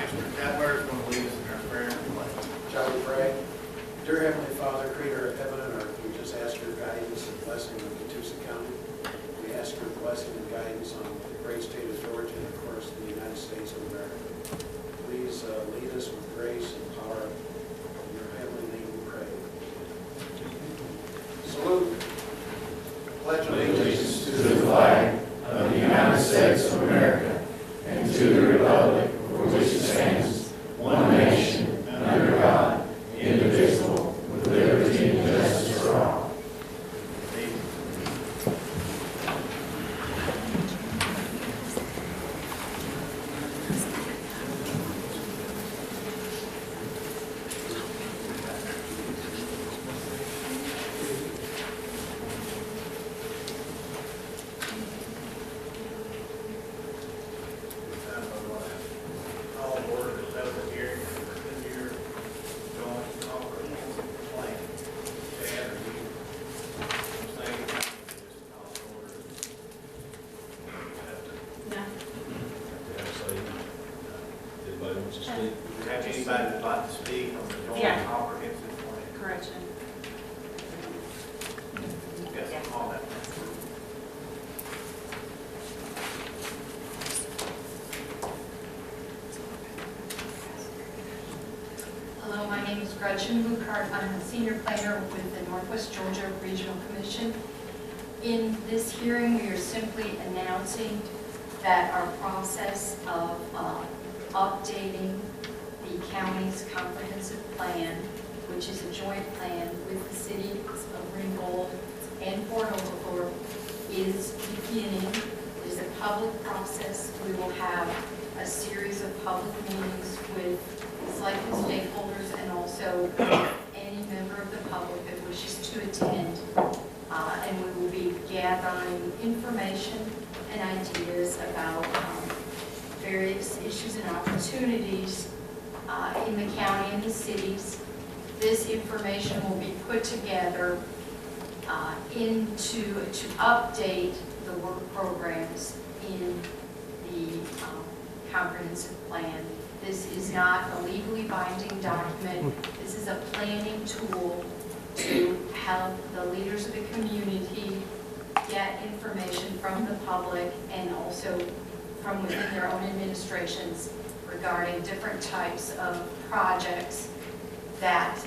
Mr. Cutler is going to lead us in our prayer and pledge. Shall we pray? Dear Heavenly Father, Creator of heaven and earth, we just ask your guidance and blessing on Catoosa County. We ask your blessing and guidance on the great state of Georgia and, of course, the United States of America. Please lead us with grace and power. In your heavenly name we pray. Salute. Pledge Allegiance to the flag of the United States of America and to the republic for which it stands, one nation, under God, indivisible, with liberty and justice for all. Have anybody would like to speak on the joint comprehensive plan? Correction. Yes, all that. Hello, my name is Gretchen Buchart. I'm a senior planner with the Northwest Georgia Regional Commission. In this hearing, we are simply announcing that our process of updating the county's comprehensive plan, which is a joint plan with the cities of Ringgold and Port Overthorpe, is beginning. It is a public process. We will have a series of public meetings with selected stakeholders and also any member of the public that wishes to attend. And we will be gathering information and ideas about various issues and opportunities in the county and the cities. This information will be put together to update the work programs in the comprehensive plan. This is not a legally binding document. This is a planning tool to help the leaders of the community get information from the public and also from within their own administrations regarding different types of projects that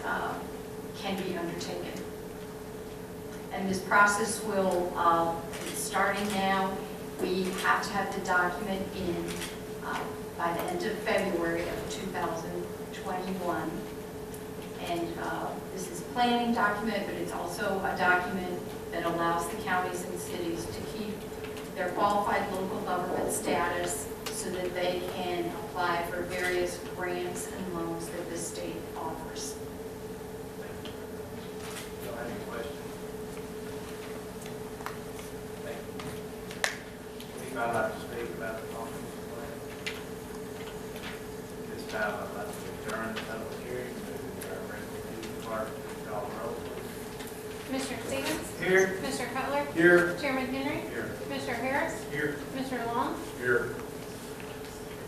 can be undertaken. And this process will, starting now, we have to have the document in by the end of February of 2021. And this is a planning document, but it's also a document that allows the counties and cities to keep their qualified local government status so that they can apply for various grants and loans that the state offers. Don't have any questions? Thank you. Anybody like to speak about the comprehensive plan? This time I'd like to adjourn the public hearing. Clerk, call the roll, please. Commissioner Stevens? Here. Commissioner Cutler? Here. Chairman Henry? Here. Commissioner Harris? Here. Commissioner Long? Here.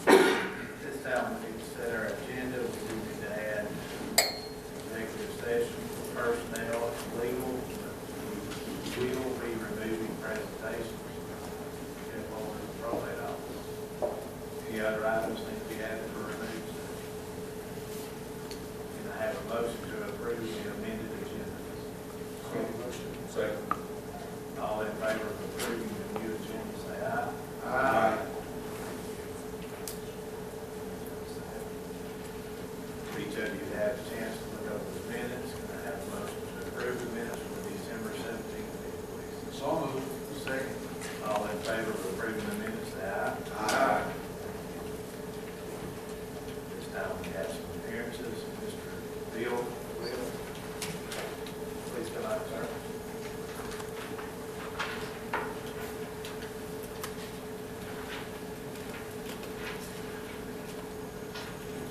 This time we need to set our agenda. We need to add executive session for personnel and legal. We will be removing presentations. Get over to the probate office. Any other items need to be added or removed? Can I have a motion to approve the amended agenda? Second. All in favor of approving the new agenda, say aye. Aye. Each of you have a chance to look over the minutes. Can I have a motion to approve the minutes for December 17th, please? So moved. Second. All in favor of approving the minutes, say aye. Aye. This time we have some appearances. Mr. Bill, please come out, sir.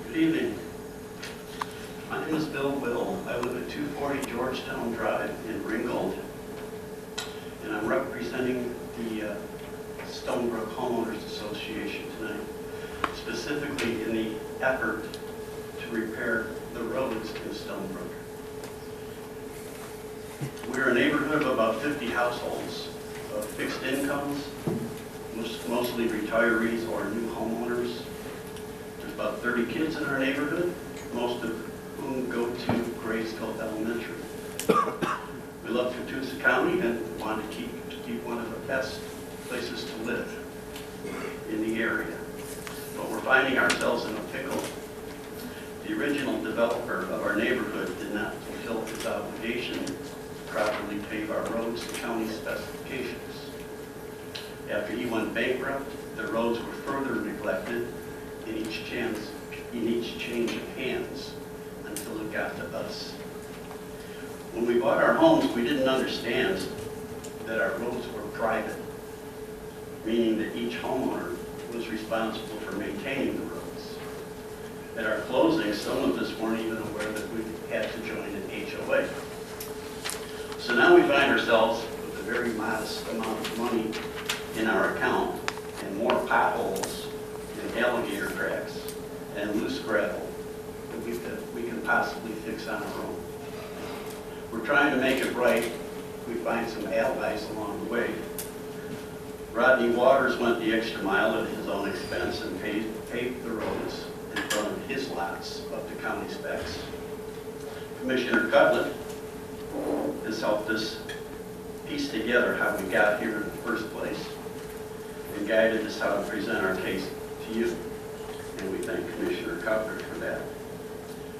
Good evening. My name is Bill Will. I live at 240 Georgetown Drive in Ringgold, and I'm representing the Stonebrook Homeowners Association tonight. specifically in the effort to repair the roads in Stonebrook. We're a neighborhood of about 50 households of fixed incomes, mostly retirees or new homeowners. There's about 30 kids in our neighborhood, most of whom go to Grayskull Elementary. We love Catoosa County and want to keep one of the best places to live in the area. But we're finding ourselves in a pickle. The original developer of our neighborhood did not fulfill his obligation to properly pave our roads to county specifications. After he went bankrupt, the roads were further neglected in each change of hands until it got to us. When we bought our homes, we didn't understand that our roads were private, meaning that each homeowner was responsible for maintaining the roads. At our closing, some of us weren't even aware that we had to join an HOA. So now we find ourselves with a very modest amount of money in our account and more potholes and alligator cracks and loose gravel that we can possibly fix on our own. We're trying to make it right. We find some allies along the way. Rodney Waters went the extra mile at his own expense and paved the roads in front of his lots up to county specs. Commissioner Cutlet has helped us piece together how we got here in the first place and guided us how to present our case to you. And we thank Commissioner Cutler for that.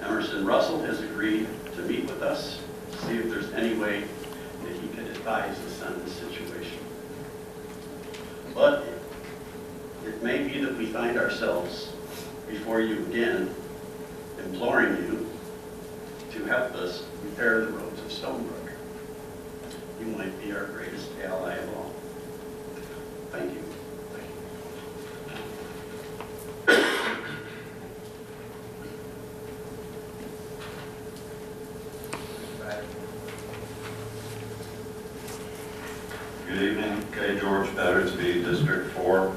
Emerson Russell has agreed to meet with us, see if there's any way that he could advise us on this situation. But it may be that we find ourselves before you again, imploring you to help us repair the roads of Stonebrook. You might be our greatest ally of all. Thank you. Good evening, K. George Battersby, District 4.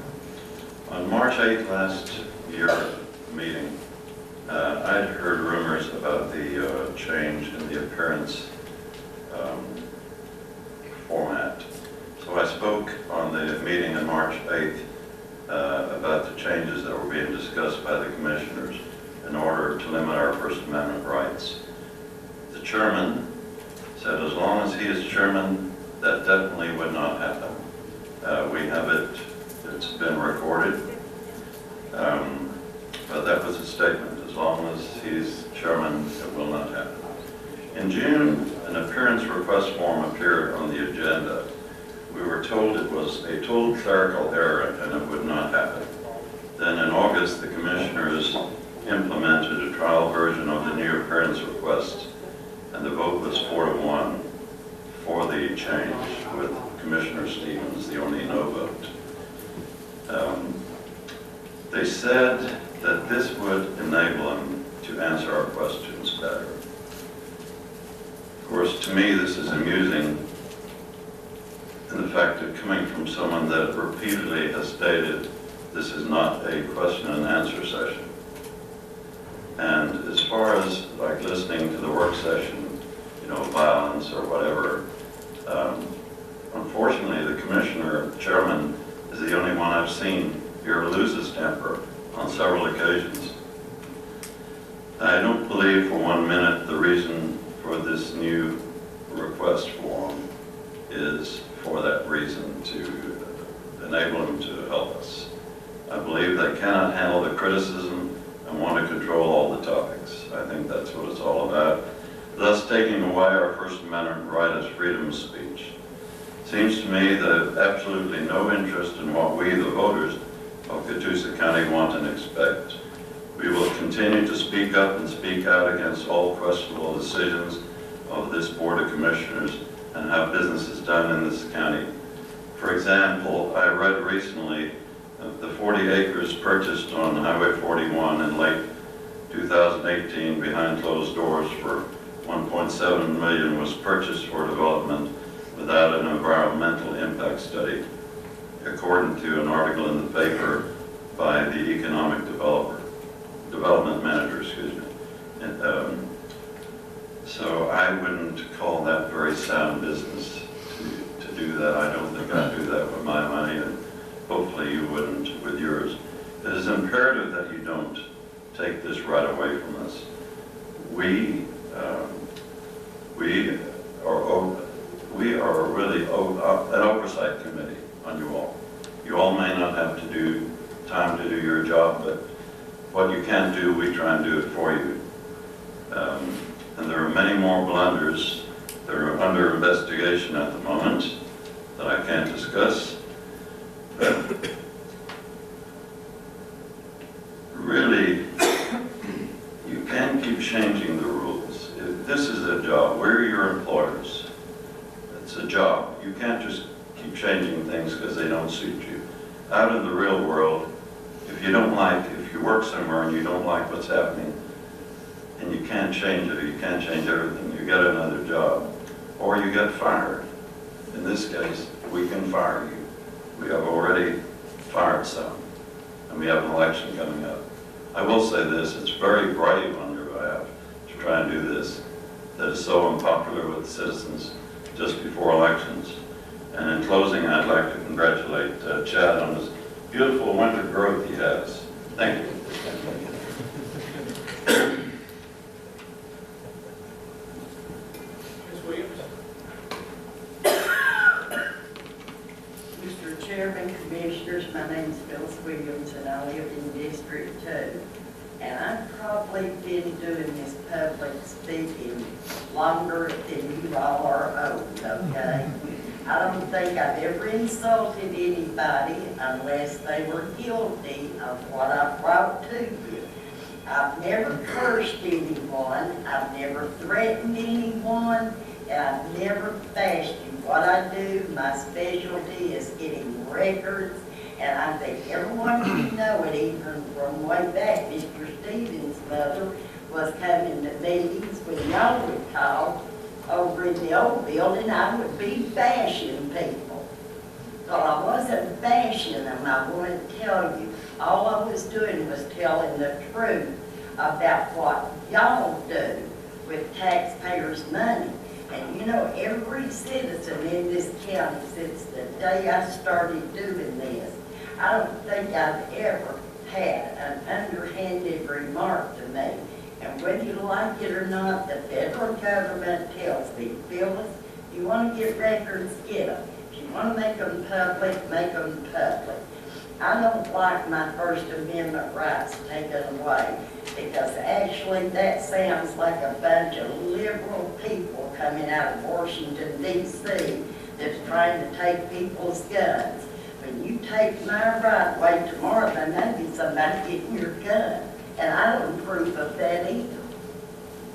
On March 8th last year meeting, I'd heard rumors about the change in the appearance format. So I spoke on the meeting on March 8th about the changes that were being discussed by the commissioners in order to limit our First Amendment rights. The chairman said as long as he is chairman, that definitely would not happen. We have it, it's been recorded, but that was a statement. As long as he's chairman, it will not happen. In June, an appearance request form appeared on the agenda. We were told it was a total clerical error and it would not happen. Then in August, the commissioners implemented a trial version of the new appearance request, and the vote was 4-1 for the change, with Commissioner Stevens the only no vote. They said that this would enable them to answer our questions better. Of course, to me, this is amusing in the fact of coming from someone that repeatedly has stated this is not a question and answer session. And as far as like listening to the work session, you know, violence or whatever, unfortunately, the commissioner chairman is the only one I've seen here lose his temper on several occasions. I don't believe for 1 minute the reason for this new request form is for that reason to enable him to help us. I believe they cannot handle the criticism and want to control all the topics. I think that's what it's all about, thus taking away our First Amendment right as freedom of speech. Seems to me they have absolutely no interest in what we, the voters of Catoosa County, want and expect. We will continue to speak up and speak out against all questionable decisions of this Board of Commissioners and how business is done in this county. For example, I read recently the 40 acres purchased on Highway 41 in late 2018 behind closed doors for $1.7 million was purchased for development without an environmental impact study. According to an article in the paper, by the economic development manager, excuse me. And, so I wouldn't call that very sound business to do that. I don't think I'd do that with my money, and hopefully you wouldn't with yours. It is imperative that you don't take this right away from us. We are really an oversight committee on you all. You all may not have time to do your job, but what you can do, we try and do it for you. And there are many more blunders that are under investigation at the moment that I can't discuss. But really, you can't keep changing the rules. This is a job. We're your employers. It's a job. You can't just keep changing things because they don't suit you. Out in the real world, if you work somewhere and you don't like what's happening, and you can't change it, or you can't change everything, you get another job, or you get fired. In this case, we can fire you. We have already fired some, and we have an election coming up. I will say this, it's very brave on your behalf to try and do this, that is so unpopular with citizens just before elections. And in closing, I'd like to congratulate Chad on his beautiful winter growth he has. Thank you. Ms. Williams? Mr. Chairman, Commissioners, my name is Phyllis Williams, and I live in District 2. And I've probably been doing this public speaking longer than you all are old, okay? I don't think I've ever insulted anybody unless they were guilty of what I brought to you. I've never cursed anyone, I've never threatened anyone, and I've never bashed you. What I do, my specialty is getting records, and I think everyone you know it, even from way back. Mr. Stevens' mother was coming to meetings when y'all would call over in the old building. I would be bashing people. So I wasn't bashing them, I want to tell you. All I was doing was telling the truth about what y'all do with taxpayers' money. And you know, every citizen in this county, since the day I started doing this, I don't think I've ever had an underhanded remark to me. And whether you like it or not, the federal government tells me, Phyllis, you want to get records, get them. If you want to make them public, make them public. I don't like my First Amendment rights taken away, because actually that sounds like a bunch of liberal people coming out of Washington, D.C. that's trying to take people's guns. When you take my right away tomorrow, there may be somebody getting your gun. And I don't approve of that either,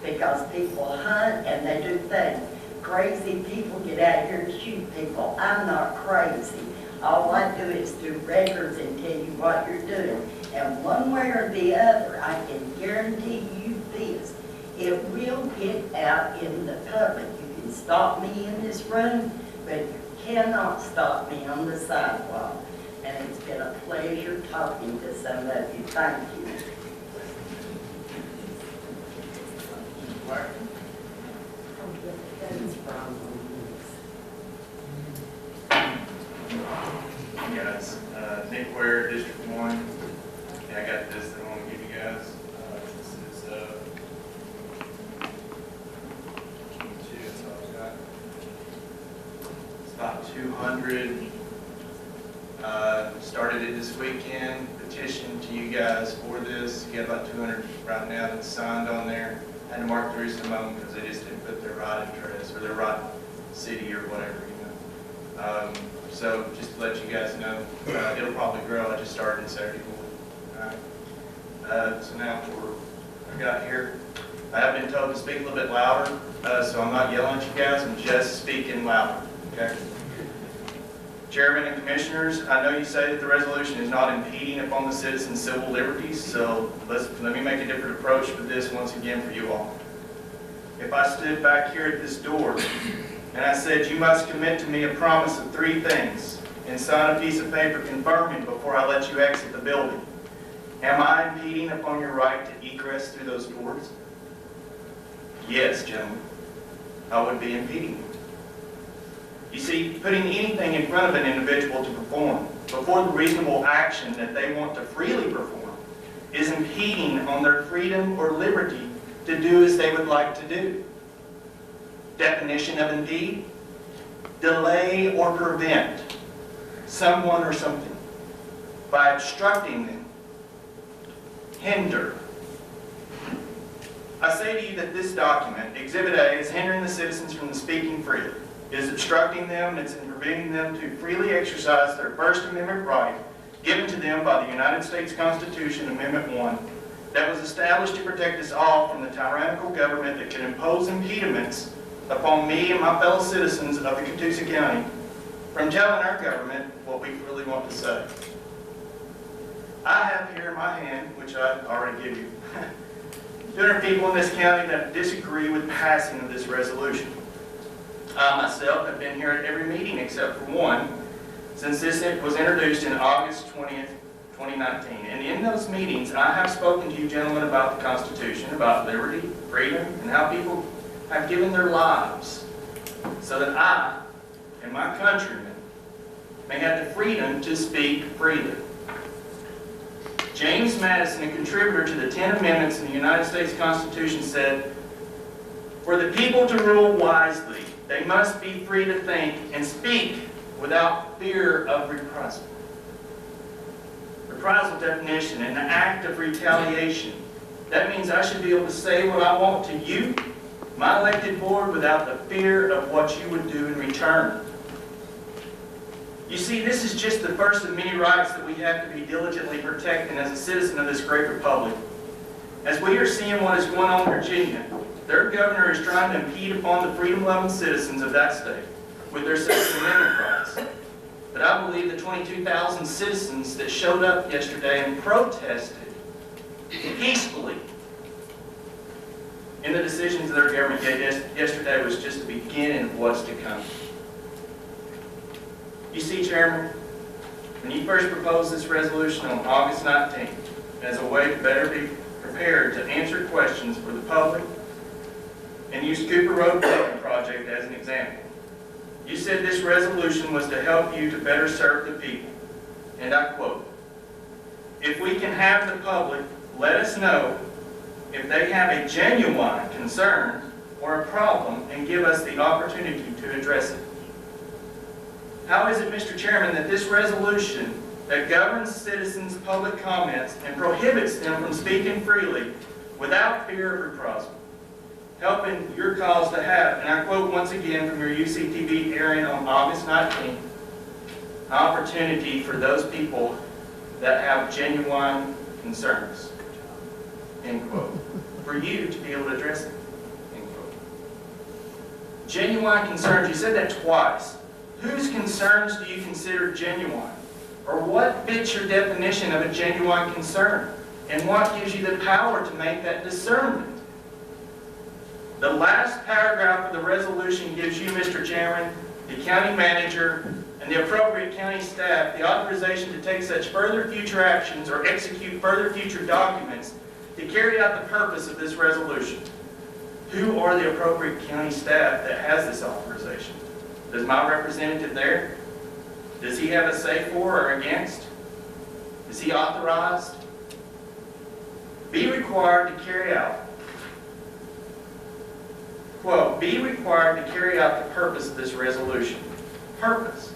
because people hunt and they do things. Crazy people get out here and shoot people. I'm not crazy. All I do is do records and tell you what you're doing. And one way or the other, I can guarantee you this, it will get out in the public. You can stop me in this room, but you cannot stop me on the sidewalk. And it's been a pleasure talking to some of you. Thank you. Guys, Nick Ware, District 1. And I got this that I want to give you guys. This is 22, that's all I've got. It's about 200. Started it this weekend, petition to you guys for this. You got about 200 right now that's signed on there. I had to mark through some of them because they just didn't put their right address or their right city or whatever, you know. So just to let you guys know, it'll probably grow. I just started Saturday morning. All right. So now I got here. I have been told to speak a little bit louder, so I'm not yelling at you guys. I'm just speaking louder. Okay. Chairman and Commissioners, I know you say that the resolution is not impeding upon the citizens' civil liberties, so let me make a different approach with this once again for you all. If I stood back here at this door and I said, you must commit to me a promise of 3 things and sign a piece of paper confirming before I let you exit the building, Am I impeding upon your right to egress through those doors? Yes, gentlemen, I would be impeding you. You see, putting anything in front of an individual to perform before the reasonable action that they want to freely perform is impeding on their freedom or liberty to do as they would like to do. Definition of impede: delay or prevent someone or something by obstructing them, hinder. I say to you that this document, Exhibit A, is hindering the citizens from speaking freely. It is obstructing them, it's preventing them to freely exercise their First Amendment right given to them by the United States Constitution, Amendment 1, that was established to protect us all from the tyrannical government that can impose impediments upon me and my fellow citizens of the Catoosa County from telling our government what we really want to say. I have here in my hand, which I already gave you, 200 people in this county that disagree with passing of this resolution. I myself have been here at every meeting except for one since this was introduced in August 20th, 2019. And in those meetings, I have spoken to you gentlemen about the Constitution, about liberty, freedom, and how people have given their lives so that I and my countrymen may have the freedom to speak freely. James Madison, a contributor to the 10 Amendments in the United States Constitution, said, "For the people to rule wisely, they must be free to think and speak without fear of reprisal." Reprisal definition, an act of retaliation. That means I should be able to say what I want to you, my elected board, without the fear of what you would do in return. You see, this is just the first of many rights that we have to be diligently protecting as a citizen of this great republic. As we are seeing what is going on in Virginia, their governor is trying to impede upon the freedom-loving citizens of that state with their Second Amendment rights. But I believe the 22,000 citizens that showed up yesterday and protested peacefully in the decisions that their government gave yesterday was just the beginning of what's to come. You see, Chairman, when you first proposed this resolution on August 19th as a way to better be prepared to answer questions for the public and use Cooper Road Paving Project as an example, you said this resolution was to help you to better serve the people. And I quote, "If we can have the public let us know if they have a genuine concern or a problem and give us the opportunity to address it." How is it, Mr. Chairman, that this resolution that governs citizens' public comments and prohibits them from speaking freely without fear of reprisal, helping your cause to have, and I quote once again from your UCTV airing on August 19th, an opportunity for those people that have genuine concerns, end quote, for you to be able to address it, end quote. Genuine concerns, you said that twice. Whose concerns do you consider genuine? Or what fits your definition of a genuine concern? And what gives you the power to make that discernment? The last paragraph of the resolution gives you, Mr. Chairman, the county manager, and the appropriate county staff the authorization to take such further future actions or execute further future documents to carry out the purpose of this resolution. Who are the appropriate county staff that has this authorization? Does my representative there? Does he have a say for or against? Is he authorized? Be required to carry out, quote, "be required to carry out the purpose of this resolution." Purpose.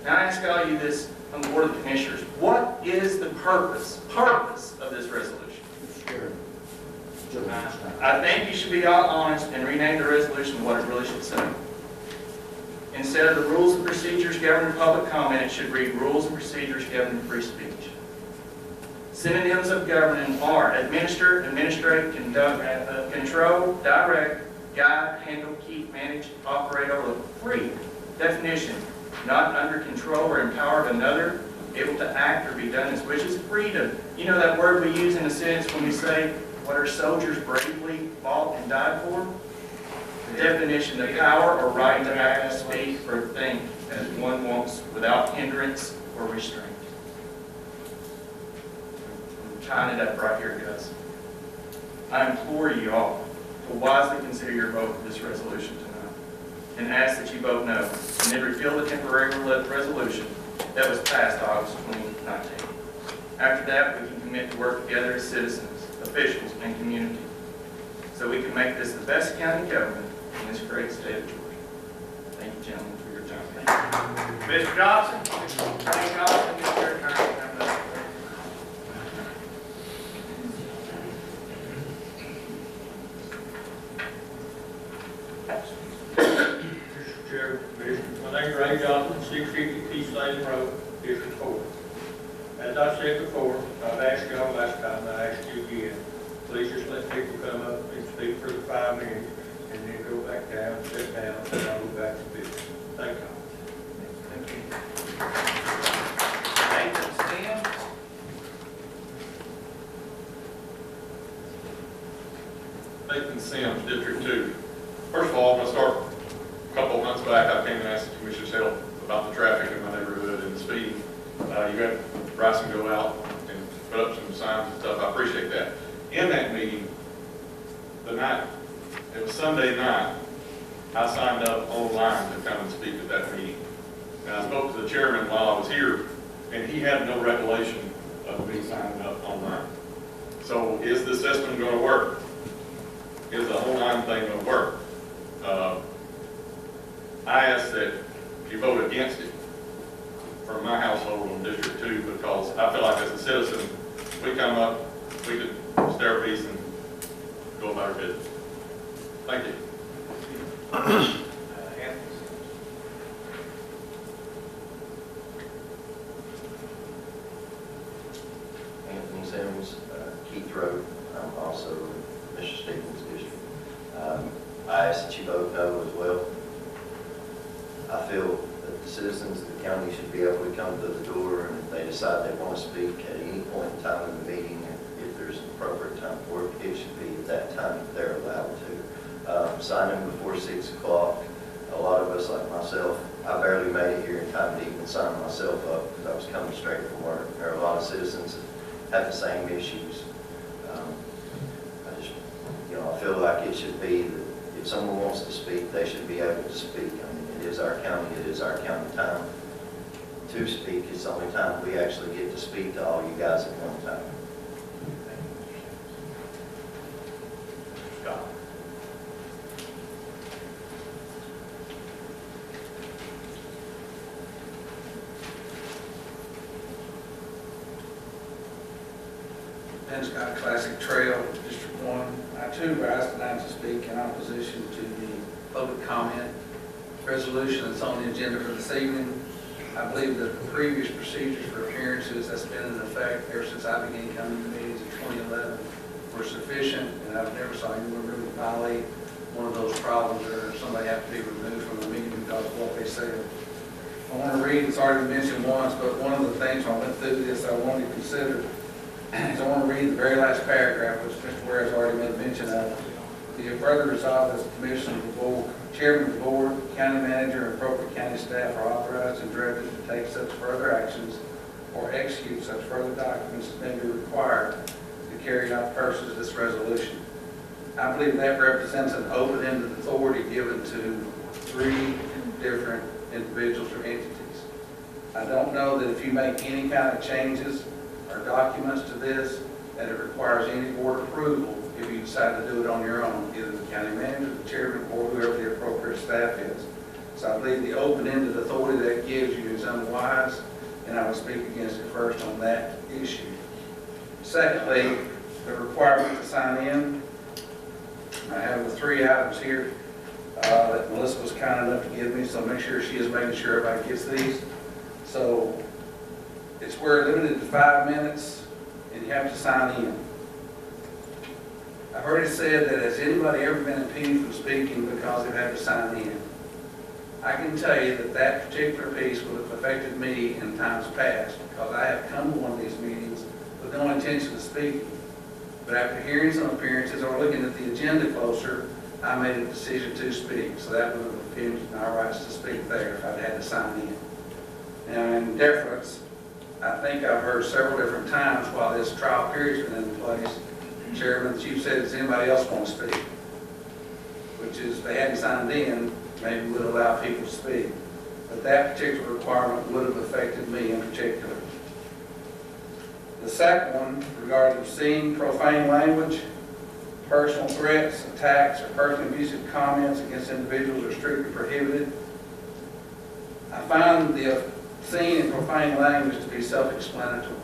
Now I ask all you this on the Board of Commissioners. What is the purpose of this resolution? I think you should be all honest and rename the resolution to what it really should say. Instead of the rules and procedures governing public comment, it should read rules and procedures governing free speech. Synonyms of governing are administer, administrate, conduct, control, direct, guide, handle, keep, manage, operate, overlook. Free. Definition: not under control or in power of another, able to act or be done as wishes. Freedom. You know that word we use in a sentence when we say what our soldiers bravely fought and died for? The definition: the power or right to act, speak, or think as one wants without hindrance or restraint. tying it up right here, guys. I implore you all to wisely consider your vote for this resolution tonight and ask that you vote no and then repeal the temporary resolution that was passed August 2019. After that, we can commit to work together as citizens, officials, and community so we can make this the best county government in this great state of Georgia. Thank you, gentlemen, for your time. Mr. Johnson? Mr. Johnson, it's your turn. Mr. Chair, Commissioner, my name is Ray Johnson, 650 East Lane Road, District 4. As I said before, I've asked y'all last time, I asked you again, please just let people come up and speak for the 5 minutes, and then go back down, sit down, and I'll go back to business. Thank you. Thank you. Nathan Sims? Nathan Sims, District 2. First of all, I'm going to start, a couple of months back, I came and asked the Commissioner's help about the traffic in my neighborhood and the speeding. You had Bryson go out and put up some signs and stuff. I appreciate that. In that meeting, the night, it was Sunday night, I signed up online to come and speak at that meeting. And I spoke to the chairman while I was here, and he had no recollection of me signing up online. So is the system going to work? Is the online thing going to work? I ask that you vote against it for my household on District 2 because I feel like as a citizen, we come up, we could stare a piece and go about our business. Thank you. Anthony Sims, Keith Road. I'm also in Mr. Stevens' district. I ask that you vote no as well. I feel that the citizens of the county should be able to come to the door, and if they decide they want to speak at any point in time in the meeting, if there's an appropriate time for it, it should be at that time that they're allowed to. Signing before 6 o'clock, a lot of us, like myself, I barely made it here in time to even sign myself up because I was coming straight from work. There are a lot of citizens that have the same issues. I feel like it should be that if someone wants to speak, they should be able to speak. I mean, it is our county, it is our county time to speak. It's the only time we actually get to speak to all you guys at one time. Scott? Ben Scott, Classic Trail, District 1. I too rise tonight to speak in opposition to the public comment resolution that's on the agenda for this evening. I believe that the previous procedures for appearances that's been in effect ever since I began coming to meetings in 2011 were sufficient, and I've never saw anyone really violate one of those problems or somebody have to be removed from the meeting because of what they said. I want to read, it's already been mentioned once, but one of the things when I went through this I wanted to consider is I want to read the very last paragraph, which Mr. Ware has already made mention of. Be it further resolved as the Commissioner of the Board, Chairman of the Board, County Manager, and appropriate county staff are authorized and directed to take such further actions or execute such further documents as may be required to carry out the purposes of this resolution. I believe that represents an open-ended authority given to 3 different individuals or entities. I don't know that if you make any kind of changes or documents to this, that it requires any board approval if you decide to do it on your own, either the county manager, the chairman, or whoever the appropriate staff is. So I believe the open-ended authority that gives you is unwise, and I would speak against it first on that issue. Secondly, the requirement to sign in. I have the 3 items here that Melissa was kind enough to give me, so make sure she is making sure everybody gets these. So it's where limited to 5 minutes, and you have to sign in. I've already said that has anybody ever been impeded from speaking because they've had to sign in? I can tell you that that particular piece would have affected me in times past because I have come to one of these meetings with no intention of speaking. But after hearing some appearances or looking at the agenda closer, I made a decision to speak. So that would have impinged my rights to speak there if I'd had to sign in. Now, in deference I think I've heard several different times while this trial period's been in place, Chairman, that you've said, does anybody else want to speak? Which is, if they hadn't signed in, maybe would allow people to speak. But that particular requirement would have affected me in particular. The second one, regarding obscene, profane language, personal threats, attacks, or personally abusive comments against individuals are strictly prohibited. I find the obscene and profane language to be self-explanatory.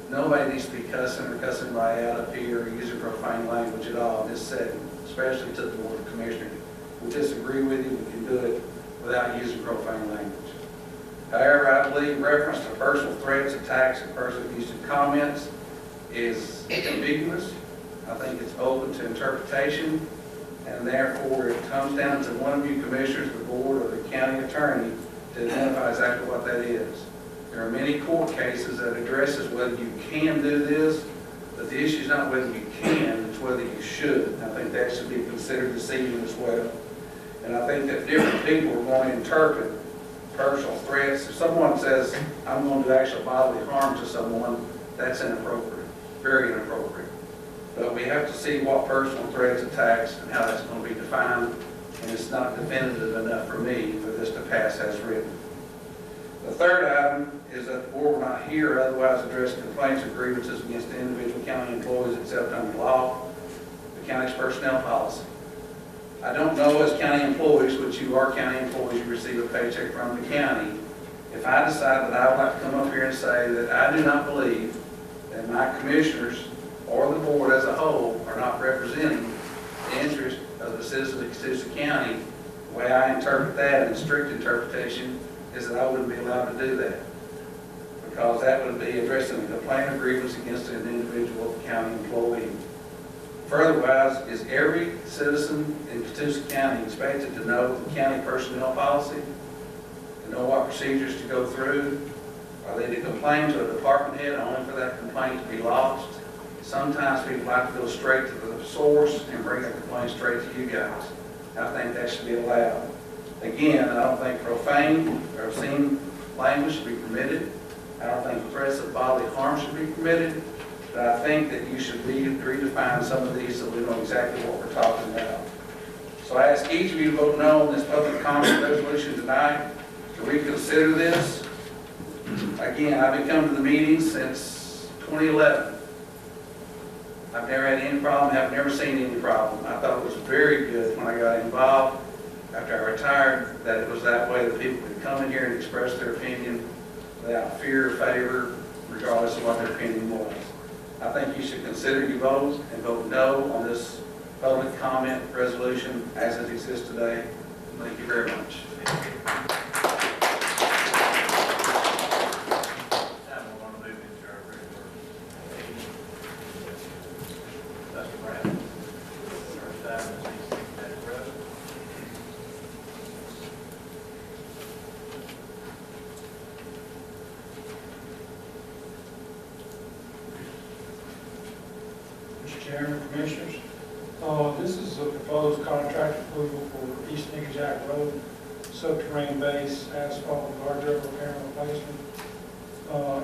Nobody needs to be cussing or cussing anybody out up here or using profane language at all in this setting, especially to the Board of Commissioners. We disagree with you, we can do it without using profane language. However, I believe reference to personal threats, attacks, and personal abusive comments is ambiguous. I think it's open to interpretation, and therefore it comes down to one of you commissioners, the board, or the county attorney to identify exactly what that is. There are many court cases that addresses whether you can do this, but the issue is not whether you can, it's whether you should. I think that should be considered this evening as well. And I think that different people are going to interpret personal threats. If someone says, I'm going to do actual bodily harm to someone, that's inappropriate, very inappropriate. But we have to see what personal threats, attacks, and how that's going to be defined, and it's not definitive enough for me for this to pass as written. The third item is that the board will not hear or otherwise address complaints or grievances against the individual county employees except under law, the county's personnel policy. I don't know, as county employees, which you are county employees, you receive a paycheck from the county. If I decide that I would like to come up here and say that I do not believe that my commissioners or the board as a whole are not representing the interest of the citizens of Catoosa County, the way I interpret that, and strict interpretation, is that I wouldn't be allowed to do that. Because that would be addressing a complaint or grievance against an individual county employee. Furtherwise, is every citizen in Catoosa County expected to know the county personnel policy, to know what procedures to go through? Are they to complain to a department head only for that complaint to be lodged? Sometimes people like to go straight to the source and bring a complaint straight to you guys. I think that should be allowed. Again, I don't think profane or obscene language should be permitted. I don't think threats of bodily harm should be permitted. But I think that you should redefine some of these so we know exactly what we're talking about. So I ask each of you to vote no on this public comment resolution tonight to reconsider this. Again, I've been coming to the meetings since 2011. I've never had any problem, have never seen any problem. I thought it was very good when I got involved after I retired that it was that way, that people could come in here and express their opinion without fear or favor, regardless of what their opinion was. I think you should consider your vote and vote no on this public comment resolution as it exists today. Thank you very much. Chairman, Commissioners, this is a proposed contract approval for East Nickajack Road, subterranean base, asphalt, and guardrail repair and replacement.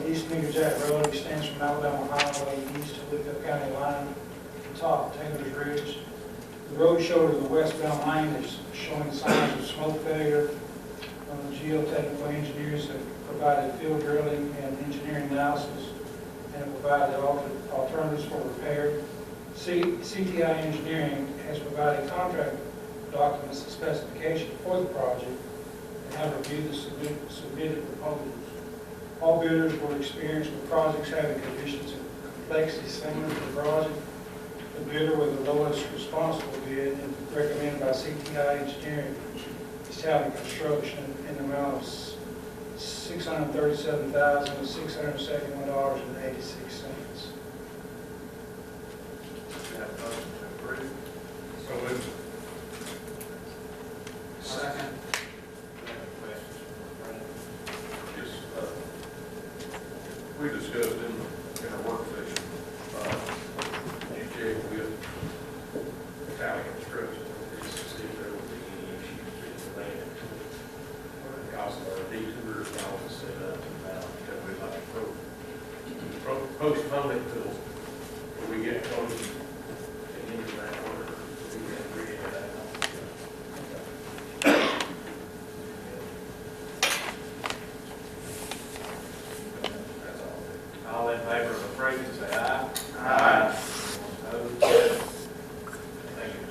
East Nickajack Road extends from Alabama Highway east to Lithgow County line to the top of Taylor's Ridge. The road shoulder of the westbound lane is showing signs of smoke failure. Geotechnical engineers have provided field drilling and engineering analysis and have provided alternatives for repair. CTI Engineering has provided contract documents and specifications for the project and have reviewed the submitted proposals. All bidders were experienced with projects having conditions and complexity similar to the project. The bidder with the lowest responsible bid and recommended by CTI Engineering is Talley Construction in the amount of $637,671.86. So moved. Second. Yes, we discussed in our work session, you checked with Talley Construction to see if there would be any issues with the land. Because of our detours and all the setup and that, that we'd like to throw postpone it till we get close to the end of that order. We can read that. That's all. All in favor of approving, say aye. Aye. Opposed? Thank you.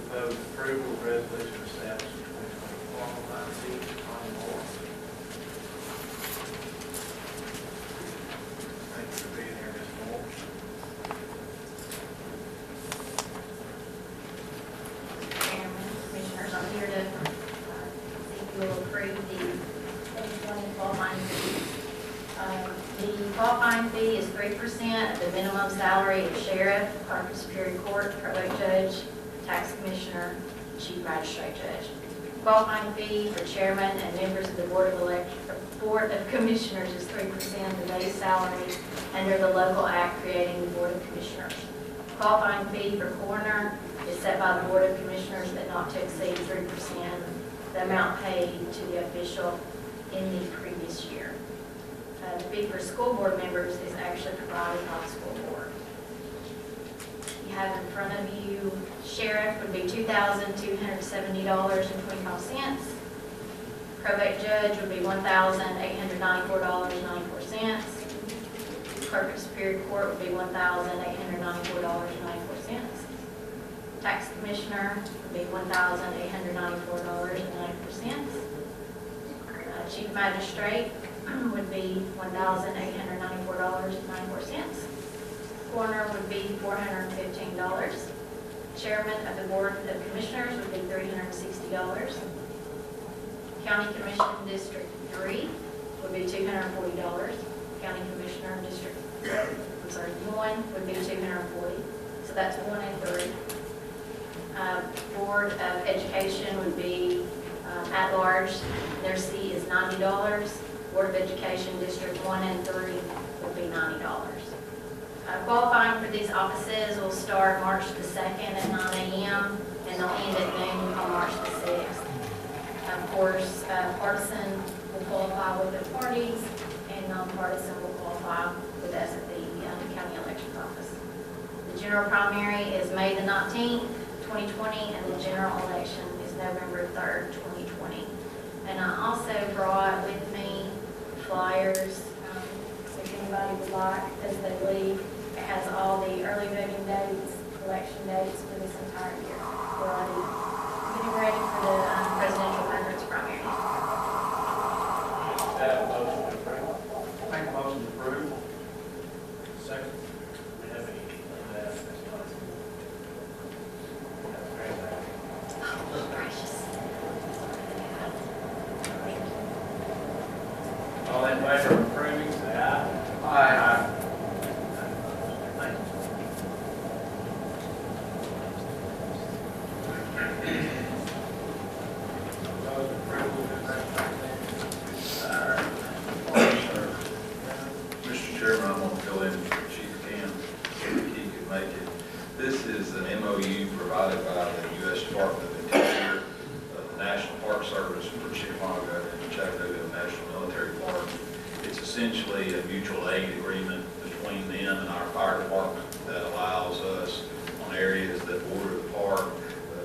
Proposed approval of resolution establishing 2024 line C on board. Thank you for being here, Ms. Moore. Chairman, Commissioners, I'm here to see if you will approve the 2020 qualifying fee. The qualifying fee is 3% of the minimum salary of sheriff, clerk of superior court, probate judge, tax commissioner, chief magistrate judge. Qualifying fee for chairman and members of the Board of Commissioners is 3% of the base salary under the local act creating the Board of Commissioners. Qualifying fee for coroner is set by the Board of Commissioners but not to exceed 3% the amount paid to the official in the previous year. The fee for school board members is actually provided by the school board. You have in front of you, sheriff would be $2,270.25. Probate judge would be $1,894.94. Clerk of superior court would be $1,894.94. Tax commissioner would be $1,894.94. Chief magistrate would be $1,894.94. Coroner would be $415. Chairman of the Board of Commissioners would be $360. County Commission District 3 would be $240. County Commissioner District 1 would be $240. So that's 1 and 3. Board of Education would be at large. Their fee is $90. Board of Education District 1 and 3 would be $90. Qualifying for these offices will start March the 2nd at 9 a.m. and they'll end at noon on March the 6th. Of course, partisan will qualify with their parties and nonpartisan will qualify with us at the county elections office. The general primary is May the 19th, 2020, and the general election is November 3rd, 2020. And I also brought with me flyers, if anybody would like, as they leave. It has all the early voting dates, election dates for this entire year. We're already getting ready for the presidential preference primary. Have a motion to approve. Make a motion to approve. Second. We have any that? Oh, gracious. All in favor of approving, say aye. Aye. Thank you. Proposed approval of Mr. Chairman, I'm going to fill in for Chief Cam so that he could make it. This is an MOU provided by the U.S. Department of Interior, the National Park Service for Chickamauga and Chattanooga National Military Park. It's essentially a mutual aid agreement between them and our fire department that allows us on areas that border the park,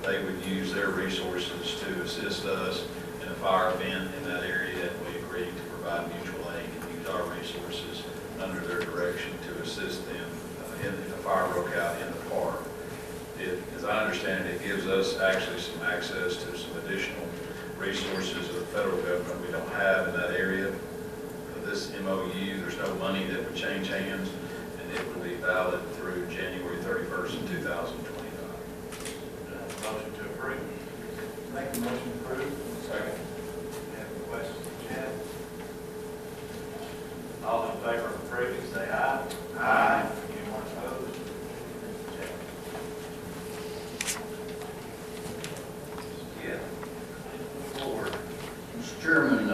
they would use their resources to assist us in a fire event in that area, and we agreed to provide mutual aid and use our resources under their direction to assist them if a fire broke out in the park. As I understand it, it gives us actually some access to some additional resources of the federal government we don't have in that area. This MOU, there's no money that would change hands, and it would be valid through January 31st of 2025. Motion to approve. Make the motion to approve. Second. Have any questions, Chad? All in favor of approving, say aye. Aye. Anyone opposed? Chad. Yeah. Forward. Mr. Chairman,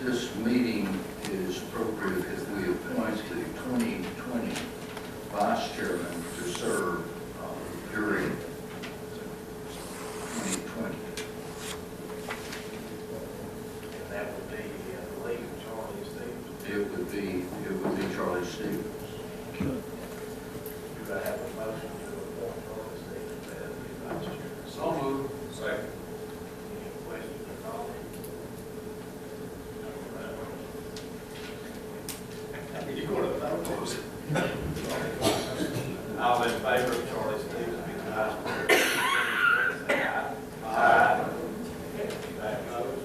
this meeting is appropriate if we appoint the 2020 vice chairman to All in favor of Charlie Stevens being the vice chair, say aye. Aye. Anybody opposed?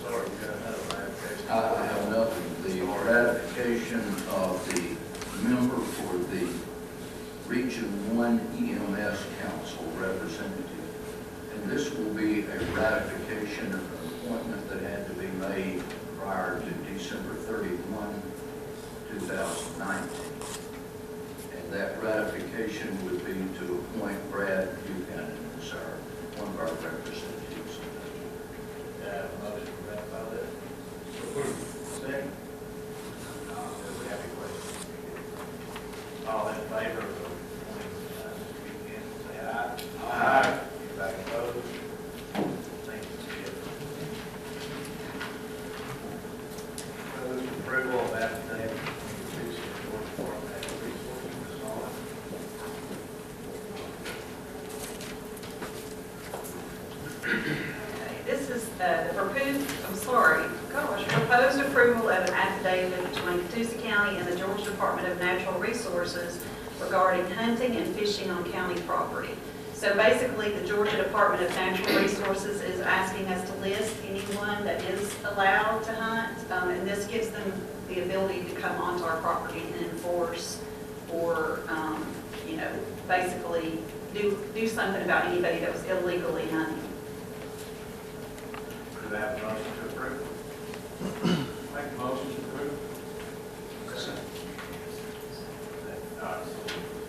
Sorry, we got another application. I have nothing. The ratification of the member for the Region 1 EMS Council representative. And this will be a ratification of an appointment that had to be made prior to December 31, 2019. And that ratification would be to appoint Brad Buchanan as one of our representatives. Yeah, motion to ratify that. Second. Do we have any questions? All in favor of appointing Mr. Buchanan, say aye. Aye. Anybody opposed? Thank you, Skip. Approval of affidavit between the Georgia Department of Natural Resources, Ms. Hall. This is the proposed approval of an affidavit between Catoosa County and the Georgia Department of Natural Resources regarding hunting and fishing on county property. So basically, the Georgia Department of Natural Resources is asking us to list anyone that is allowed to hunt, and this gives them the ability to come onto our property and enforce or, basically do something about anybody that was illegally hunting. Do we have a motion to approve? Make a motion to approve.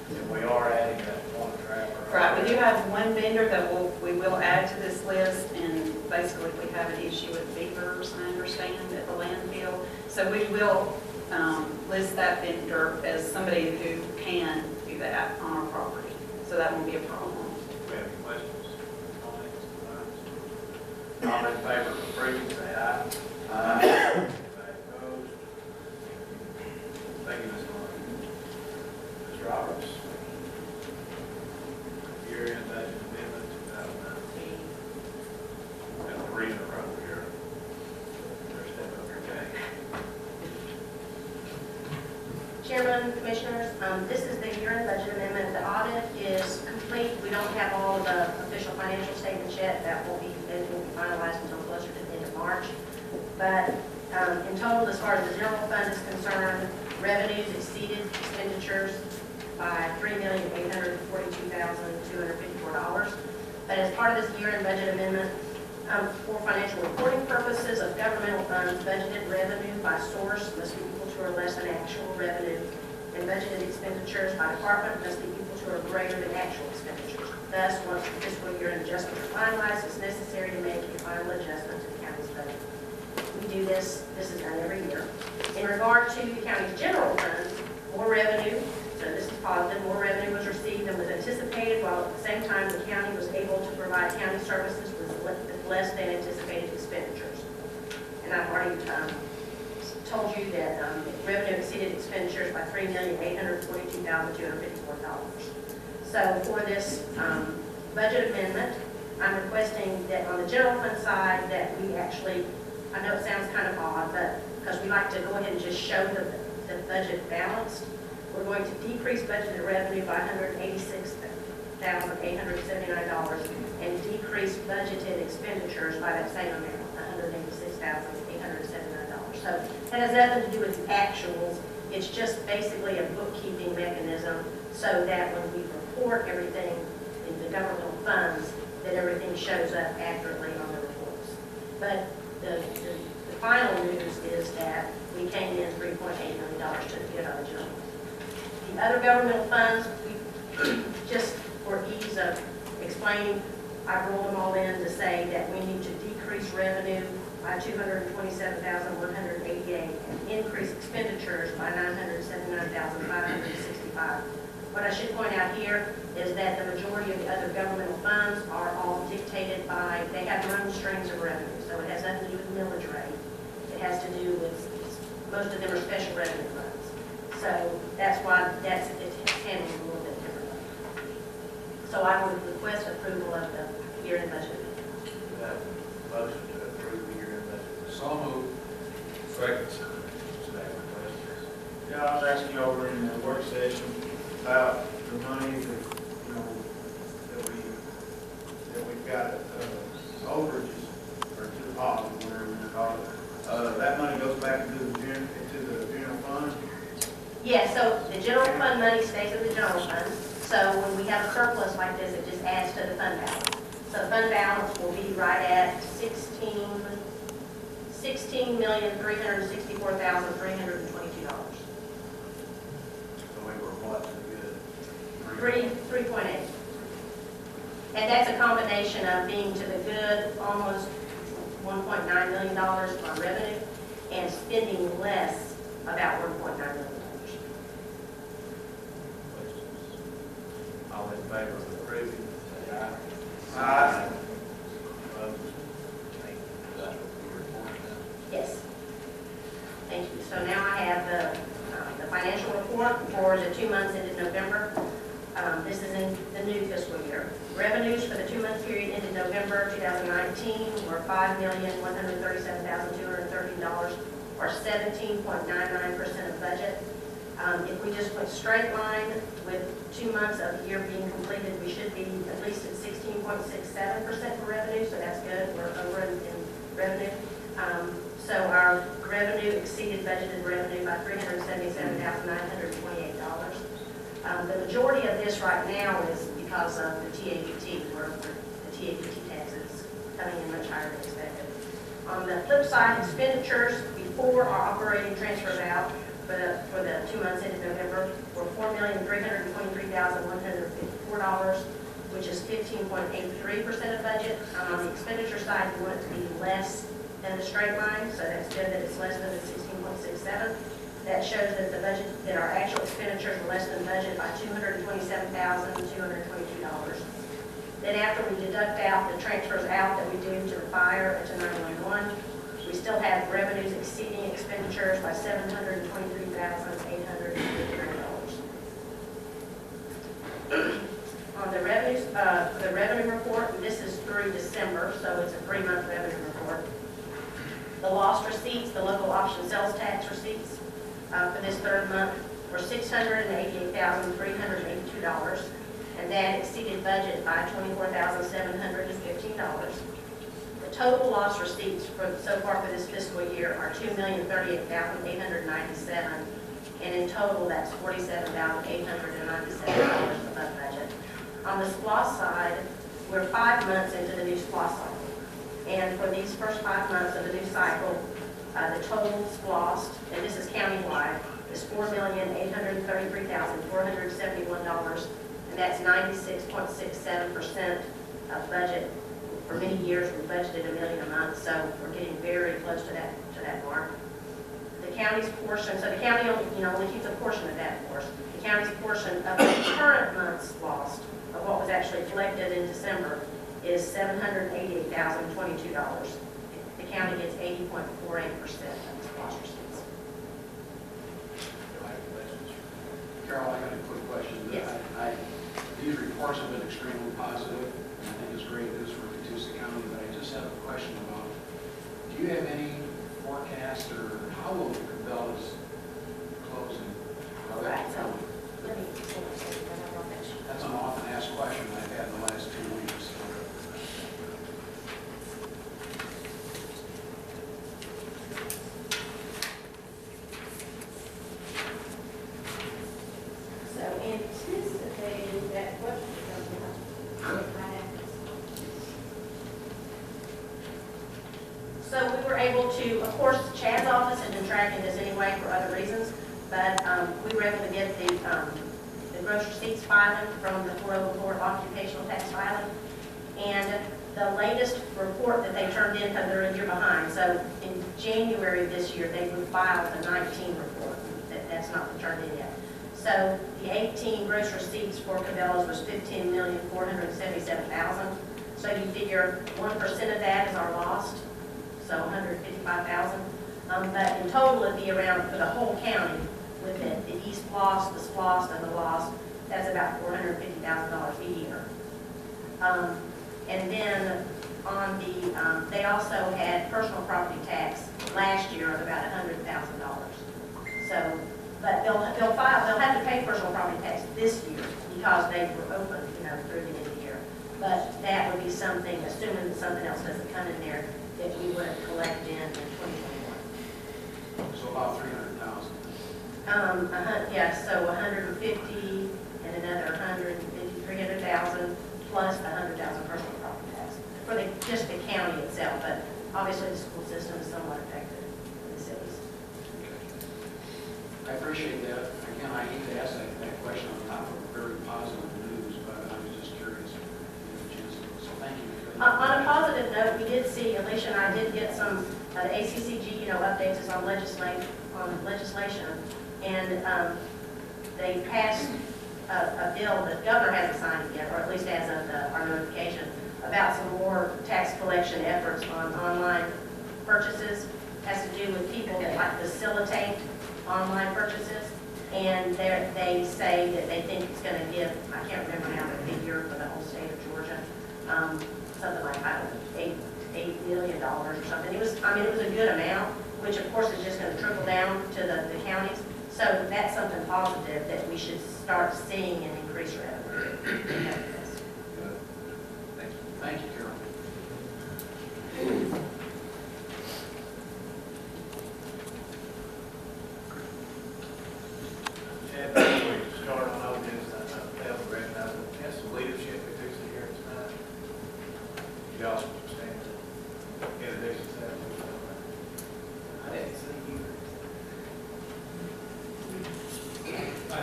And we are adding that one trapper. Right, we do have one vendor that we will add to this list, and basically we have an issue with beavers, I understand, at the landfill. So we will list that vendor as somebody who can do that on our property. So that won't be a problem. Do we have any questions? All in favor of approving, say aye. Aye. Anybody opposed? Thank you, Ms. Lawrence. Ms. Roberts. Year-end budget amendment 2019. Got 3 in a row here. Better step up your game. Chairman, Commissioners, this is the year-end budget amendment. The audit is complete. We don't have all of the official financial statements yet. That will be finalized until closer to the end of March. But in total, as far as the general fund is concerned, revenues exceeded expenditures by $3,842,254. But as part of this year-end budget amendment, for financial reporting purposes of governmental funds, budgeted revenue by source must be equal to or less than actual revenue, and budgeted expenditures by department must be equal to or greater than actual expenditures. Thus, once the fiscal year-end adjustments are finalized, it's necessary to make a final adjustment to the county's budget. We do this is done every year. In regard to the county's general funds, more revenue, so this is positive, more revenue was received than was anticipated, while at the same time the county was able to provide county services with less than anticipated expenditures. And I've already told you that revenue exceeded expenditures by $3,842,254. So for this budget amendment, I'm requesting that on the general fund side that we actually, I know it sounds kind of odd, but because we like to go ahead and just show the budget balanced, we're going to decrease budgeted revenue by $186,879 and decrease budgeted expenditures by that same amount, $186,879. So that has nothing to do with the actuals. It's just basically a bookkeeping mechanism so that when we report everything in the governmental funds, that everything shows up accurately on the reports. But the final news is that we came in $3.8 million to get our general. The other governmental funds, we just for ease of explaining, I rolled them all in to say that we need to decrease revenue by $227,188 and increase expenditures by $979,565. What I should point out here is that the majority of the other governmental funds are all dictated by, they have their own streams of revenue, so it has nothing to do with millage rate. It has to do with, most of them are special revenue funds. So that's why it's handled a little bit differently. So I would request approval of the year-end budget. so the general fund money stays in the general fund. So when we have a surplus like this, it just adds to the fund balance. So the fund balance will be right at $16,364,322. So we were what, good? 3.8. And that's a combination of being to the good, almost $1.9 million on revenue, and spending less, about $1.9 million. All in favor of approving, say aye. Aye. Opposed? That's what we reported now. Yes. Thank you. So now I have the financial report for the 2 months ended November. This is in the new fiscal year. Revenues for the 2-month period ended November 2019 were $5,137,213, or 17.99% of budget. If we just put straight line with 2 months of the year being completed, we should be at least at 16.67% for revenue, so that's good. We're over in revenue. So our revenue exceeded budgeted revenue by $377,928. The majority of this right now is because of the TAPT, where the TAPT taxes coming in much higher than expected. On the flip side, expenditures before our operating transfers out for the 2 months ended November were $4,323,154, which is 15.83% of budget. On the expenditure side, we want it to be less than the straight line, so that's good that it's less than the 16.67. That shows that the budget, that our actual expenditures were less than budget by $227,222. Then after we deduct out the transfers out that we do to the fire and to 911, we still have revenues exceeding expenditures by $723,853. On the revenues, the revenue report, and this is through December, so it's a 3-month revenue report. The lost receipts, the local option sales tax receipts for this 3rd month were $688,382, and that exceeded budget by $24,715. The total lost receipts so far for this fiscal year are $2,038,897, and in total that's $47,897 above budget. On the SPLOST side, we're 5 months into the new SPLOST cycle. And for these first 5 months of the new cycle, the total SPLOST, and this is countywide, is $4,833,471, and that's 96.67% of budget. For many years, we budgeted $1 million a month, so we're getting very close to that mark. The county's portion, so the county only keeps a portion of that, of course. The county's portion of the current month's SPLOST, of what was actually collected in December, is $788,022. The county gets 80.48% of the SPLOST receipts. Carol, I got a quick question. Yes. These reports have been extremely positive, and I think it's great news for Catoosa County, but I just have a question about, do you have any forecast, or how will Cabela's closing? Right, so let me, That's an often asked question I've had in the last 2 weeks. So anticipating that question coming up. So we were able to, of course, Chad's office had been tracking this anyway for other reasons, but we were able to get the gross receipts filing from the 404 occupational tax filing. And the latest report that they turned in, because they're a year behind, so in January of this year, they would file the 19 report. That's not been turned in yet. So the 18 gross receipts for Cabela's was $15,477,000. So you figure 1% of that is our lost, so $155,000. But in total, it'd be around, for the whole county, with the East lost, the SPLOST, and the lost, that's about $450,000 a year. And then on the, they also had personal property tax last year of about $100,000. So, but they'll have to pay personal property tax this year because they were open, through the end of the year. But that would be something, assuming that something else doesn't come in there, that we would have collected in 2021. So about $300,000. So 150 and another 150, 300,000 plus the 100,000 personal property tax for just the county itself, but obviously the school system is somewhat affected in the cities. I appreciate that. Again, I hate to ask that question on top of very positive news, but I was just curious. So thank you. On a positive note, we did see, Alicia and I did get some, the ACCG, updates is on legislation, and they passed a bill that the governor hasn't signed it yet, or at least as of our notification, about some more tax collection efforts on online purchases. Has to do with people that like facilitate online purchases, and they say that they think it's going to give, I can't remember now the figure for the whole state of Georgia, something like, I don't know, $8 million or something. It was a good amount, which of course is just going to trickle down to the counties. So that's something positive that we should start seeing an increased revenue. Thank you. Thank you, Carol. Chad, before we start on over this, I failed to recognize that we have some leadership at this here tonight. Y'all stand up. Introduce yourself. I didn't see you.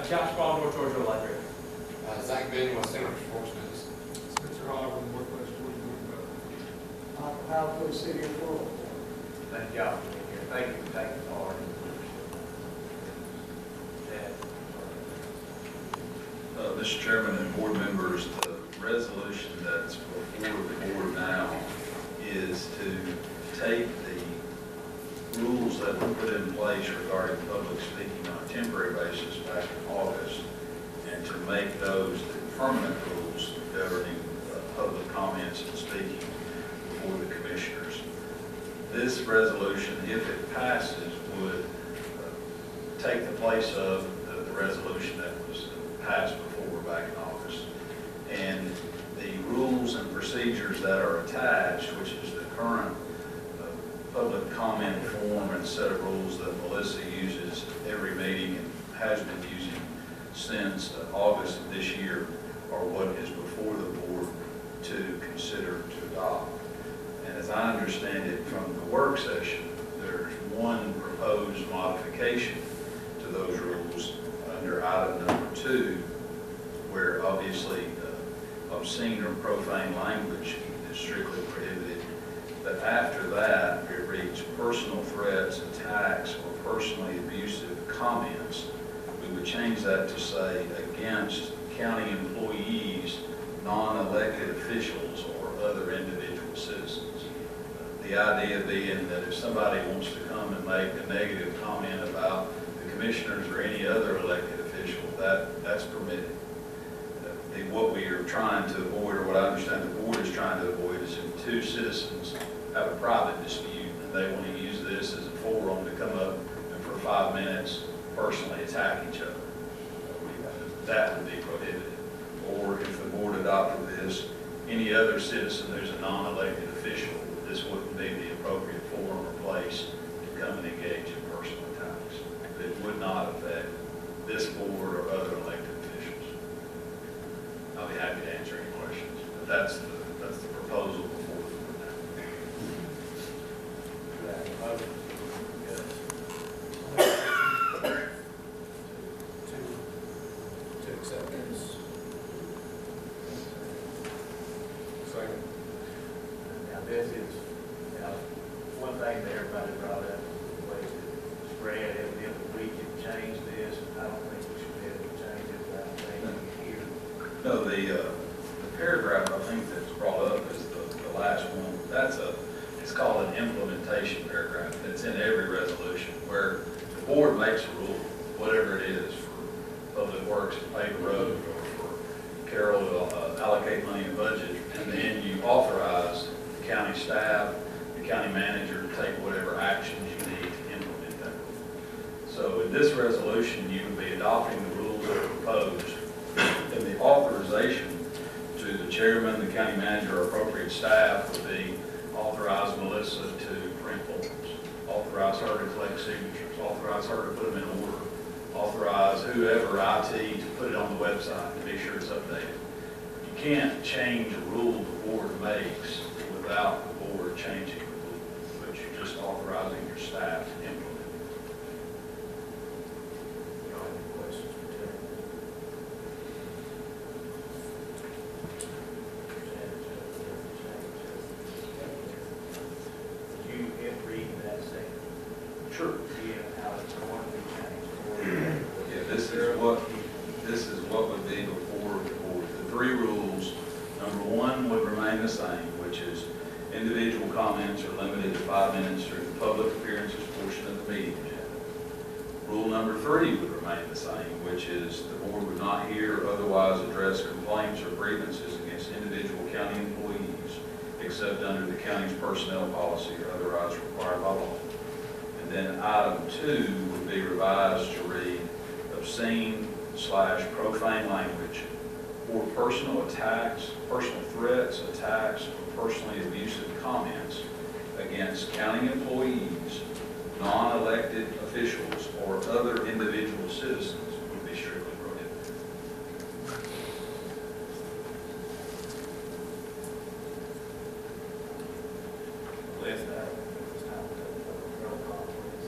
Josh Ball, North Georgia Library. Zach Benton with Center for Sports Medicine. Spencer Oliver, Northwest Georgia. Michael Howell, City of Florida. Thank y'all for being here. Thank you for taking part. Chad. Mr. Chairman and board members, the resolution that's before the board now is to take the rules that were put in place regarding public speaking on a temporary basis back in August and to make those the permanent rules governing public comments and speaking before the commissioners. This resolution, if it passes, would take the place of the resolution that was passed before back in August. And the rules and procedures that are attached, which is the current public comment form and set of rules that Melissa uses every meeting and has been using since August of this year, are what is before the board to consider to adopt. And as I understand it from the work session, there's one proposed modification to those rules under item number 2, where obviously obscene or profane language is strictly prohibited. But after that, it reads personal threats, attacks, or personally abusive comments. We would change that to say against county employees, non-elected officials, or other individual citizens. The idea being that if somebody wants to come and make a negative comment about the commissioners or any other elected official, that's permitted. What we are trying to avoid, or what I understand the board is trying to avoid, is if two citizens have a private dispute and they want to use this as a forum to come up and for 5 minutes personally attack each other. That would be prohibited. Or if the board adopted this, any other citizen who's a non-elected official, this wouldn't be the appropriate forum or place to come and engage in personal attacks. It would not affect this board or other elected officials. I'll be happy to answer any questions, but that's the proposal before the board now. To accept this. Second. Now this is, one thing that everybody brought up was the spread. Evidently we can change this. I don't think we should be able to change it without making it here. No, the paragraph I think that's brought up is the last one. It's called an implementation paragraph. It's in every resolution where the board makes a rule, whatever it is, for public works to pave a road or for Carol to allocate money in budget, and then you authorize the county staff, the county manager to take whatever actions you need to implement that. So in this resolution, you would be adopting the rules that are proposed, and the authorization to the chairman, the county manager, or appropriate staff would be authorize Melissa to print forms, authorize her to collect signatures, authorize her to put them in order, authorize whoever IT to put it on the website to be sure it's updated. You can't change a rule the board makes without the board changing the rule, but you're just authorizing your staff to implement it. Y'all have any questions for Terry? You have reading that second. Sure. Yeah, how it's going to be changed. Yeah, this is what would be before the board. The three rules, number one would remain the same, which is individual comments are limited to 5 minutes during the public appearances portion of the meeting agenda. Rule number 3 would remain the same, which is the board would not hear or otherwise address complaints or grievances against individual county employees, except under the county's personnel policy or otherwise required by law. And then item 2 would be revised to read obscene/profane language or personal attacks, personal threats, attacks, or personally abusive comments against county employees, non-elected officials, or other individual citizens would be strictly prohibited. With that, it's time to roll call, please.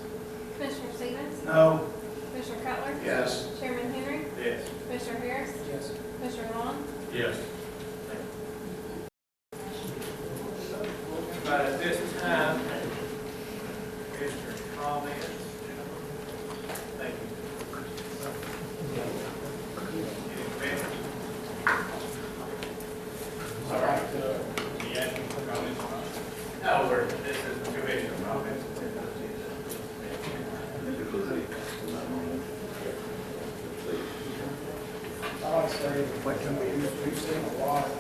Commissioner Stevens? No. Commissioner Cutler? Yes. Chairman Henry? Yes. Commissioner Harris? Yes. Commissioner Long? Yes. But at this time, Commissioner's comments. Thank you. Any questions? All right, you asking for comments? No, this is the Commissioner comments. I like to say, we've seen a lot of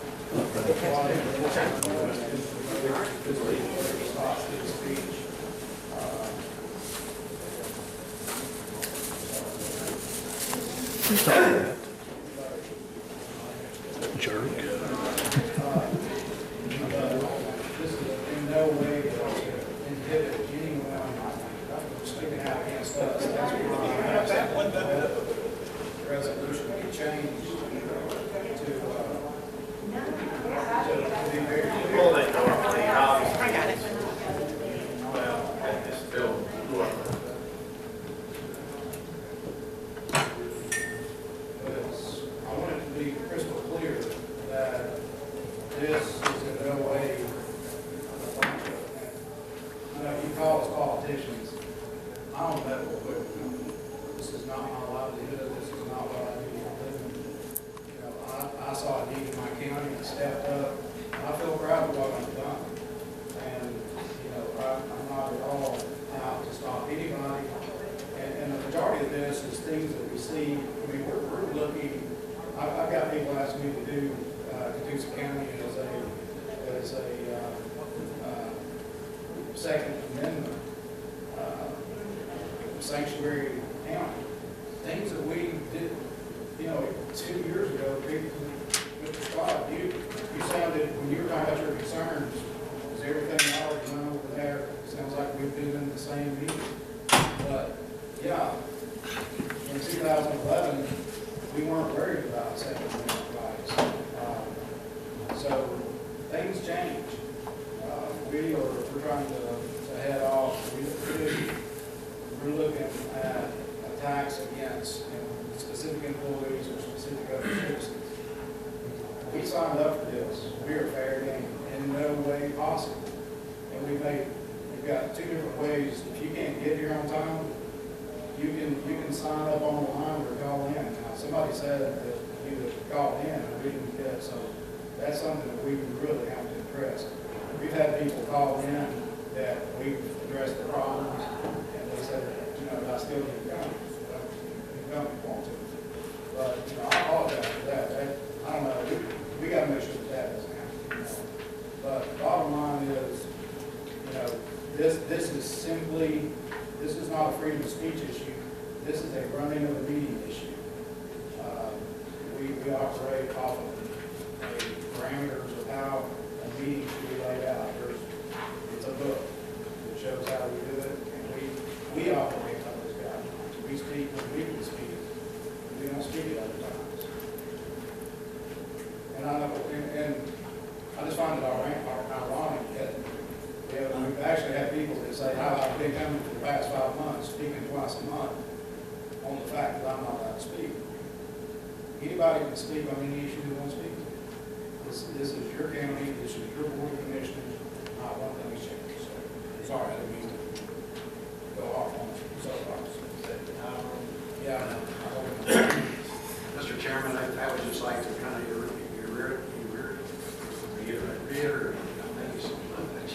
response to the speech. This is in no way inhibit anyone from speaking out against us. That's why the resolution be changed to be very clear. Well, they normally, obviously. I got it. Well, it's still. I want it to be crystal clear that this is in no way a bunch of, you call us politicians. I don't bet we'll quit. This is not my livelihood. This is not what I do for a living. You know, I saw a need in my county and stepped up. I feel proud of what I've done. And, you know, I'm not at all out to stop anybody. And the majority of this is things that we see. I mean, we're looking, I've got people asking me to do Catoosa County as a Second Amendment sanctuary county. Things that we did, you know, 2 years ago, Mr. Scott, you sounded, when you were talking about your concerns, is everything already done over there? Sounds like we've been in the same meeting. But, yeah, in 2011, we weren't worried about Second Amendment rights. So things change. We're trying to head off. We're looking at attacks against specific employees or specific other citizens. We signed up for this. We're fair game in no way possible. And we've got 2 different ways. If you can't get here on time, you can sign up online or call in. Now, somebody said that you would call in and we didn't get, so that's something that we really have to address. We've had people call in that we've addressed the problems, and they said, you know, I still need to come. You can come if you want to. But, you know, I apologize for that. I don't know, we got to make sure that doesn't happen. You know. But the bottom line is, you know, this is simply, this is not a freedom of speech issue. This is a running of a meeting issue. We operate off of the parameters of how a meeting should be laid out. It's a book that shows how we do it, and we operate on those guidelines. We speak when we can speak. advice. I'm not on the fact that I'm not allowed to speak. Anybody can speak on any issue they want to speak to. This is your county, this is your board of commissioners, not one thing is changed. So, sorry, I didn't mean to go off on soapbox. Yeah, I know. Mr. Chairman, I would just like to kind of reiterate, thank you so much.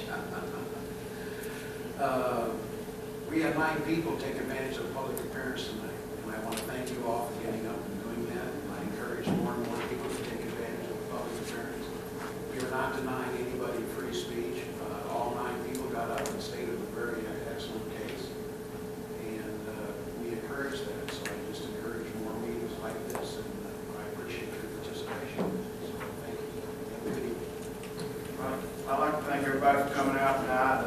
We had 9 people take advantage of public appearance tonight, and I want to thank you all for getting up and doing that. And I encourage more and more people to take advantage of public appearance. We are not denying anybody free speech. All 9 people got up and stated a very excellent case, and we encourage that. So I just encourage more meetings like this, and I appreciate your participation. So thank you. Have a good evening. I'd like to thank everybody for coming out tonight.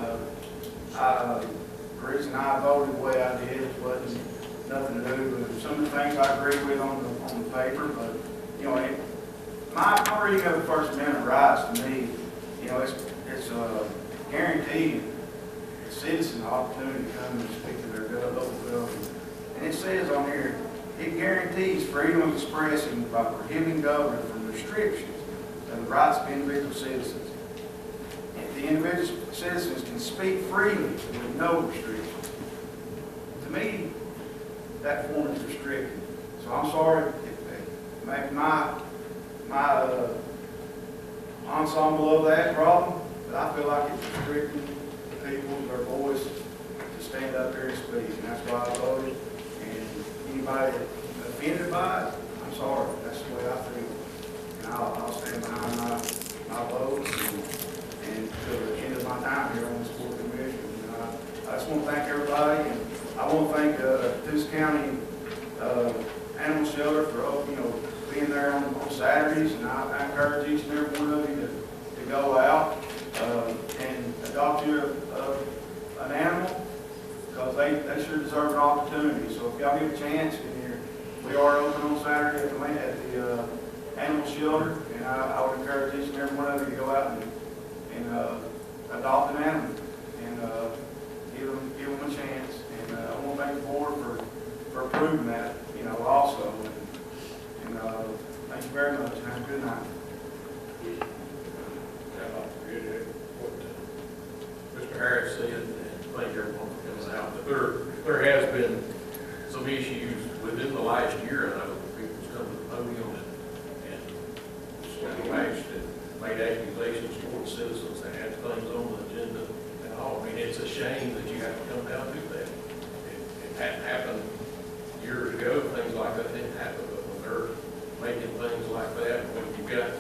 The reason I voted the way I did wasn't nothing to do with some of the things I agree with on the paper, but, you know, my reading of the First Amendment rights to me, you know, it's guaranteed the citizen the opportunity to come and speak to their local government. And it says on here, it guarantees freedom of expression by prohibiting government from restrictions of the rights of individual citizens. If the individual citizens can speak freely with no restrictions, to me, that form is restricted. So I'm sorry if my ensemble of that problem, but I feel like it's restricting people, their voice, to stand up here and speak. And that's why I voted. And anybody offended by it, I'm sorry. That's the way I feel. And I'll stand behind my vote and to the end of my time here on this board of commission. I just want to thank everybody, and I want to thank Catoosa County Animal Shelter for being there on Saturdays, and I encourage each and every one of you to go out and adopt an animal, because they sure deserve an opportunity. So if y'all get a chance, we are open on Saturday at the animal shelter, and I would encourage each and every one of you to go out and adopt an animal and give them a chance. And I want to thank the board for approving that, also. And thank you very much. Have a good night. Mr. Harris said, and thank everyone for coming out, but there has been some issues within the last year. I know people's come to the podium and waxed and made accusations toward citizens that had things on the agenda and all. I mean, it's a shame that you have to come down to that. It hadn't happened years ago. Things like that didn't happen, but when they're making things like that, when you've got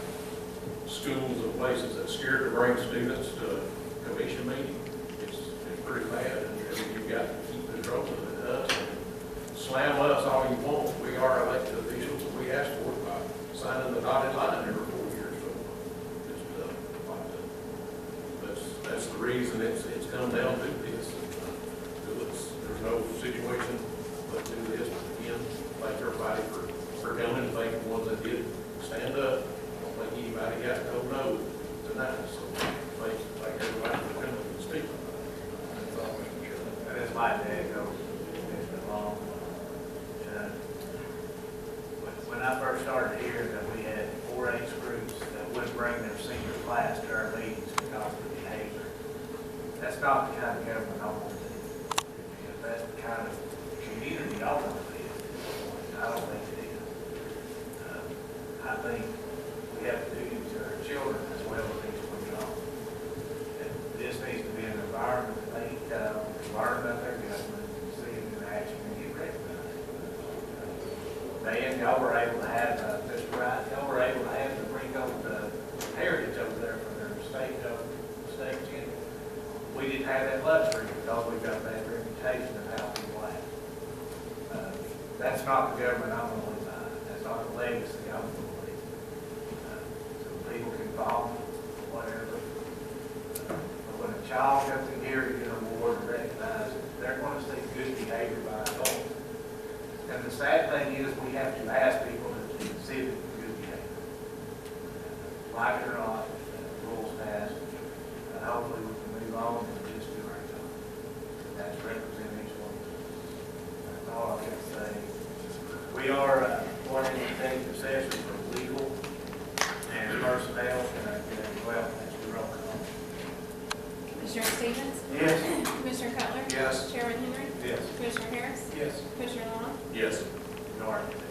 schools and places that's scared to bring students to a commission meeting, it's pretty bad. And you've got to keep control of it. Slam us all you want. We are elected officials, and we ask for it by signing the dotted line every 4 years. So that's the reason it's come down to this. There's no situation but do this. Again, thank everybody for coming. Thank the ones that did stand up. I don't think anybody got no tonight. So thank everybody for coming and speaking. That's all, Mr. Chairman. That is my day ago. It's been long. When I first started here, that we had 4-H groups that wouldn't bring their senior class to our meetings because of the behavior. That's not the kind of government I want to be. If that's the kind of community I want to be, I don't think it is. I think we have a duty to our children as well as each one of y'all. And this needs to be an environment that they learn about their government, see it in action, and get recognized. Dan, y'all were able to have, Mr. Wright, y'all were able to have to bring over the heritage over there from their state champion. We didn't have that luxury because we've got that reputation of how people act. That's not the government I want to live by. That's not the legacy I want to leave. So people can follow me, whatever. But when a child comes in here to get an award and recognized, they're going to see good behavior by adults. And the sad thing is we have to ask people to exhibit good behavior. Like it or not, the rules passed, and hopefully we can move on and just do our job. That's representing each one. We are going into executive session for legal and personnel, and well, that's the roll call. Commissioner Stevens? Yes. Commissioner Cutler? Yes. Chairman Henry? Yes. Commissioner Harris? Yes. Commissioner Long? Yes. Norton.